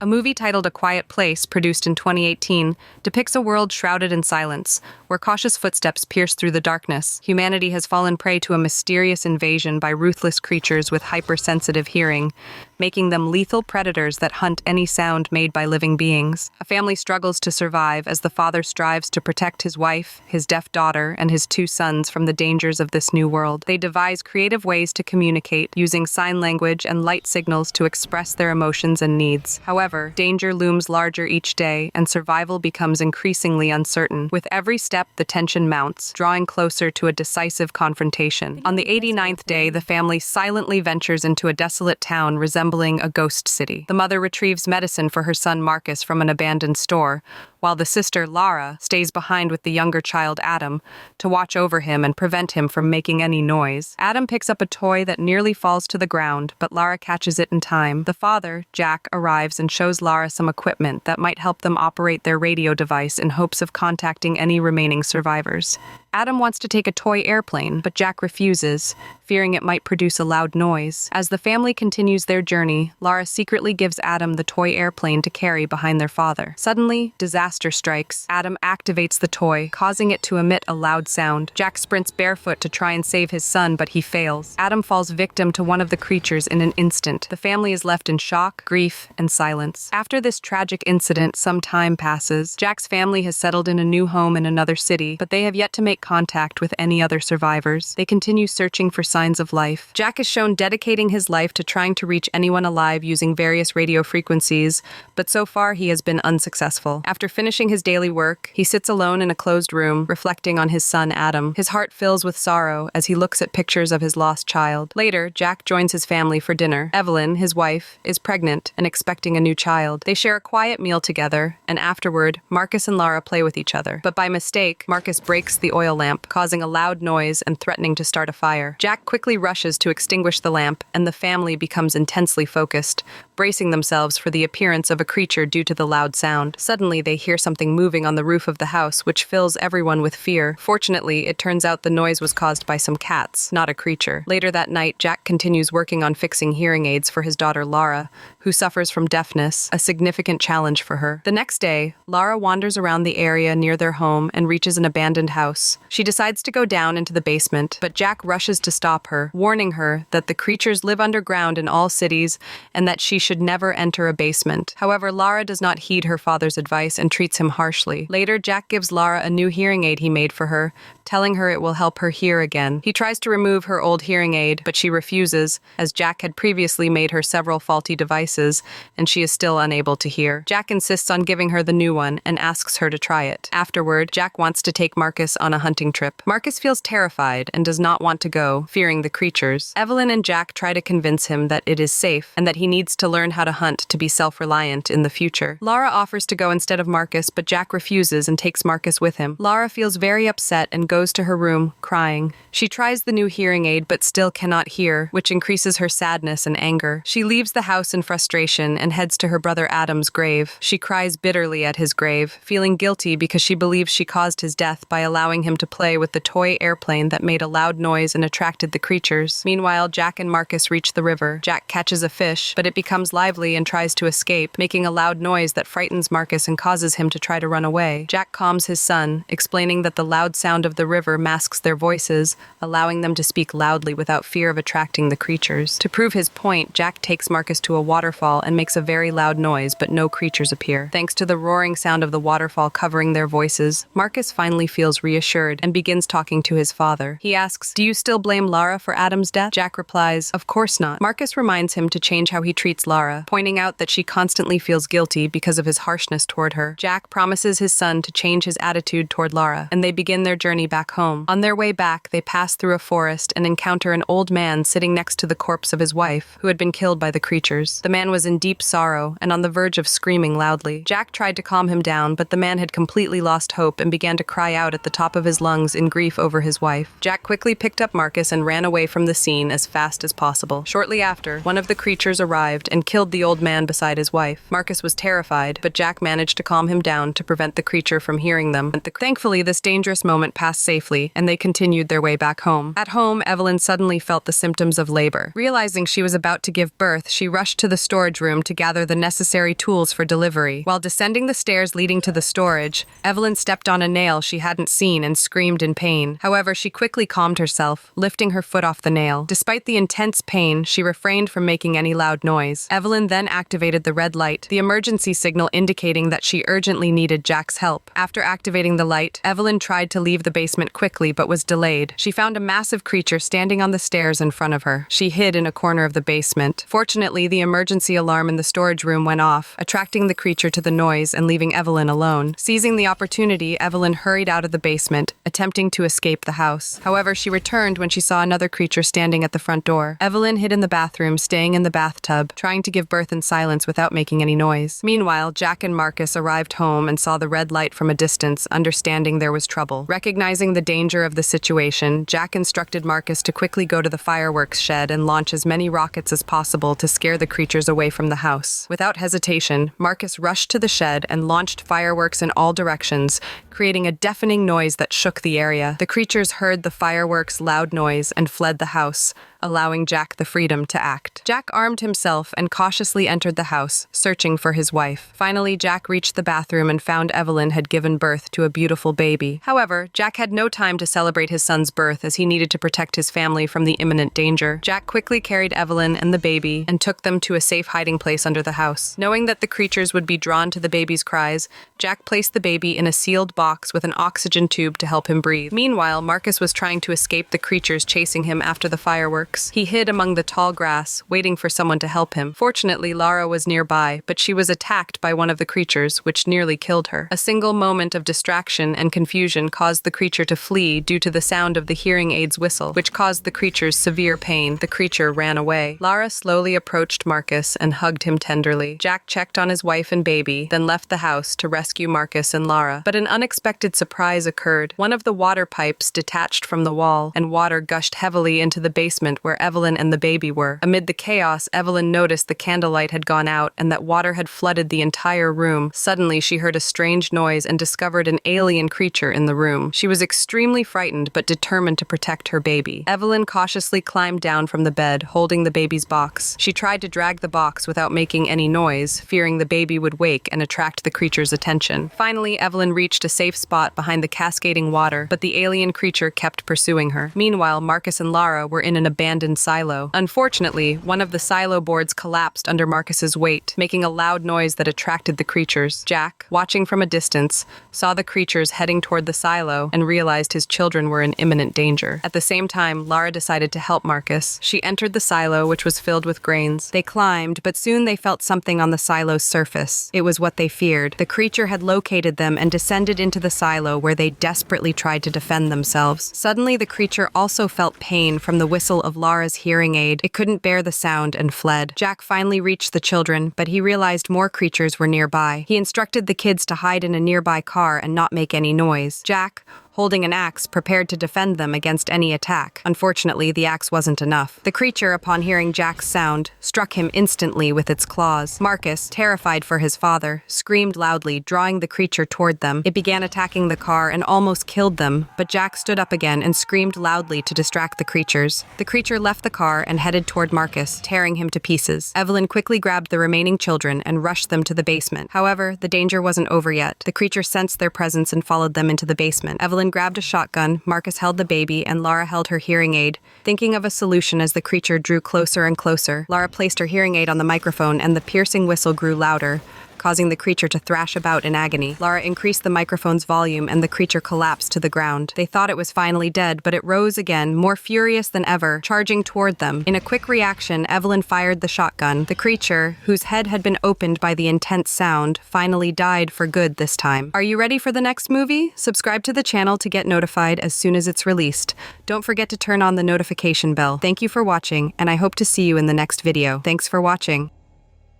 A movie titled A Quiet Place, produced in 2018, depicts a world shrouded in silence, where cautious footsteps pierce through the darkness. Humanity has fallen prey to a mysterious invasion by ruthless creatures with hypersensitive hearing, making them lethal predators that hunt any sound made by living beings. A family struggles to survive as the father strives to protect his wife, his deaf daughter, and his 2 sons from the dangers of this new world. They devise creative ways to communicate, using sign language and light signals to express their emotions and needs. However, danger looms larger each day, and survival becomes increasingly uncertain. With every step, the tension mounts, drawing closer to a decisive confrontation. On the 89th day, the family silently ventures into a desolate town resembling a ghost city. The mother retrieves medicine for her son Marcus from an abandoned store, while the sister, Lara, stays behind with the younger child, Adam, to watch over him and prevent him from making any noise. Adam picks up a toy that nearly falls to the ground, but Lara catches it in time. The father, Jack, arrives and shows Lara some equipment that might help them operate their radio device in hopes of contacting any remaining survivors. Adam wants to take a toy airplane, but Jack refuses, fearing it might produce a loud noise. As the family continues their journey, Lara secretly gives Adam the toy airplane to carry behind their father. Suddenly, disaster strikes. Adam activates the toy, causing it to emit a loud sound. Jack sprints barefoot to try and save his son, but he fails. Adam falls victim to one of the creatures in an instant. The family is left in shock, grief, and silence. After this tragic incident, some time passes. Jack's family has settled in a new home in another city, but they have yet to make contact with any other survivors. They continue searching for signs of life. Jack is shown dedicating his life to trying to reach anyone alive using various radio frequencies, but so far he has been unsuccessful. After finishing his daily work, he sits alone in a closed room, reflecting on his son Adam. His heart fills with sorrow as he looks at pictures of his lost child. Later, Jack joins his family for dinner. Evelyn, his wife, is pregnant and expecting a new child. They share a quiet meal together, and afterward, Marcus and Lara play with each other. But by mistake, Marcus breaks the oil lamp, causing a loud noise and threatening to start a fire. Jack quickly rushes to extinguish the lamp, and the family becomes intensely focused, bracing themselves for the appearance of a creature due to the loud sound. Suddenly, they hear something moving on the roof of the house, which fills everyone with fear. Fortunately, it turns out the noise was caused by some cats, not a creature. Later that night, Jack continues working on fixing hearing aids for his daughter Lara, who suffers from deafness, a significant challenge for her. The next day, Lara wanders around the area near their home and reaches an abandoned house. She decides to go down into the basement, but Jack rushes to stop her, warning her that the creatures live underground in all cities and that she should never enter a basement. However, Lara does not heed her father's advice and treats him harshly. Later, Jack gives Lara a new hearing aid he made for her, telling her it will help her hear again. He tries to remove her old hearing aid, but she refuses, as Jack had previously made her several faulty devices, and she is still unable to hear. Jack insists on giving her the new one and asks her to try it. Afterward, Jack wants to take Marcus on a hunting trip. Marcus feels terrified and does not want to go, fearing the creatures. Evelyn and Jack try to convince him that it is safe and that he needs to learn how to hunt to be self-reliant in the future. Lara offers to go instead of Marcus, but Jack refuses and takes Marcus with him. Lara feels very upset and goes to her room, crying. She tries the new hearing aid but still cannot hear, which increases her sadness and anger. She leaves the house in frustration and heads to her brother Adam's grave. She cries bitterly at his grave, feeling guilty because she believes she caused his death by allowing him to play with the toy airplane that made a loud noise and attracted the creatures. Meanwhile, Jack and Marcus reach the river. Jack catches a fish, but it becomes lively and tries to escape, making a loud noise that frightens Marcus and causes him to try to run away. Jack calms his son, explaining that the loud sound of the river masks their voices, allowing them to speak loudly without fear of attracting the creatures. To prove his point, Jack takes Marcus to a waterfall and makes a very loud noise, but no creatures appear. Thanks to the roaring sound of the waterfall covering their voices, Marcus finally feels reassured and begins talking to his father. He asks, "Do you still blame Lara for Adam's death?" Jack replies, "Of course not." Marcus reminds him to change how he treats Lara, pointing out that she constantly feels guilty because of his harshness toward her. Jack promises his son to change his attitude toward Lara, and they begin their journey back home. On their way back, they pass through a forest and encounter an old man sitting next to the corpse of his wife, who had been killed by the creatures. The man was in deep sorrow and on the verge of screaming loudly. Jack tried to calm him down, but the man had completely lost hope and began to cry out at the top of his lungs in grief over his wife. Jack quickly picked up Marcus and ran away from the scene as fast as possible. Shortly after, one of the creatures arrived and and killed the old man beside his wife. Marcus was terrified, but Jack managed to calm him down to prevent the creature from hearing them. Thankfully, this dangerous moment passed safely, and they continued their way back home. At home, Evelyn suddenly felt the symptoms of labor. Realizing she was about to give birth, she rushed to the storage room to gather the necessary tools for delivery. While descending the stairs leading to the storage, Evelyn stepped on a nail she hadn't seen and screamed in pain. However, she quickly calmed herself, lifting her foot off the nail. Despite the intense pain, she refrained from making any loud noise. Evelyn then activated the red light, the emergency signal indicating that she urgently needed Jack's help. After activating the light, Evelyn tried to leave the basement quickly but was delayed. She found a massive creature standing on the stairs in front of her. She hid in a corner of the basement. Fortunately, the emergency alarm in the storage room went off, attracting the creature to the noise and leaving Evelyn alone. Seizing the opportunity, Evelyn hurried out of the basement, attempting to escape the house. However, she returned when she saw another creature standing at the front door. Evelyn hid in the bathroom, staying in the bathtub, trying to give birth in silence without making any noise. Meanwhile, Jack and Marcus arrived home and saw the red light from a distance, understanding there was trouble. Recognizing the danger of the situation, Jack instructed Marcus to quickly go to the fireworks shed and launch as many rockets as possible to scare the creatures away from the house. Without hesitation, Marcus rushed to the shed and launched fireworks in all directions, creating a deafening noise that shook the area. The creatures heard the fireworks' loud noise and fled the house, allowing Jack the freedom to act. Jack armed himself and cautiously entered the house, searching for his wife. Finally, Jack reached the bathroom and found Evelyn had given birth to a beautiful baby. However, Jack had no time to celebrate his son's birth as he needed to protect his family from the imminent danger. Jack quickly carried Evelyn and the baby and took them to a safe hiding place under the house. Knowing that the creatures would be drawn to the baby's cries, Jack placed the baby in a sealed box with an oxygen tube to help him breathe. Meanwhile, Marcus was trying to escape the creatures chasing him after the fireworks. He hid among the tall grass, waiting for someone to help him. Fortunately, Lara was nearby, but she was attacked by one of the creatures, which nearly killed her. A single moment of distraction and confusion caused the creature to flee due to the sound of the hearing aid's whistle, which caused the creature's severe pain. The creature ran away. Lara slowly approached Marcus and hugged him tenderly. Jack checked on his wife and baby, then left the house to rescue Marcus and Lara. But an unexpected surprise occurred. One of the water pipes detached from the wall, and water gushed heavily into the basement where Evelyn and the baby were. Amid the chaos, Evelyn noticed the candlelight had gone out and that water had flooded the entire room. Suddenly, she heard a strange noise and discovered an alien creature in the room. She was extremely frightened but determined to protect her baby. Evelyn cautiously climbed down from the bed, holding the baby's box. She tried to drag the box without making any noise, fearing the baby would wake and attract the creature's attention. Finally, Evelyn reached a safe spot behind the cascading water, but the alien creature kept pursuing her. Meanwhile, Marcus and Lara were in an abandoned silo. Unfortunately, one of the silo boards collapsed under Marcus's weight, making a loud noise that attracted the creatures. Jack, watching from a distance, saw the creatures heading toward the silo and realized his children were in imminent danger. At the same time, Lara decided to help Marcus. She entered the silo, which was filled with grains. They climbed, but soon they felt something on the silo's surface. It was what they feared. The creature had located them and descended into the silo where they desperately tried to defend themselves. Suddenly, the creature also felt pain from the whistle of Lara's hearing aid. It couldn't bear the sound and fled. Jack finally reached the children, but he realized more creatures were nearby. He instructed the kids to hide in a nearby car and not make any noise. Jack, holding an axe, prepared to defend them against any attack. Unfortunately, the axe wasn't enough. The creature, upon hearing Jack's sound, struck him instantly with its claws. Marcus, terrified for his father, screamed loudly, drawing the creature toward them. It began attacking the car and almost killed them, but Jack stood up again and screamed loudly to distract the creatures. The creature left the car and headed toward Marcus, tearing him to pieces. Evelyn quickly grabbed the remaining children and rushed them to the basement. However, the danger wasn't over yet. The creature sensed their presence and followed them into the basement. Evelyn grabbed a shotgun, Marcus held the baby, and Lara held her hearing aid, thinking of a solution as the creature drew closer and closer. Lara placed her hearing aid on the microphone and the piercing whistle grew louder, causing the creature to thrash about in agony. Lara increased the microphone's volume and the creature collapsed to the ground. They thought it was finally dead, but it rose again, more furious than ever, charging toward them. In a quick reaction, Evelyn fired the shotgun. The creature, whose head had been opened by the intense sound, finally died for good this time. Are you ready for the next movie? Subscribe to the channel to get notified as soon as it's released. Don't forget to turn on the notification bell. Thank you for watching, and I hope to see you in the next video. Thanks for watching.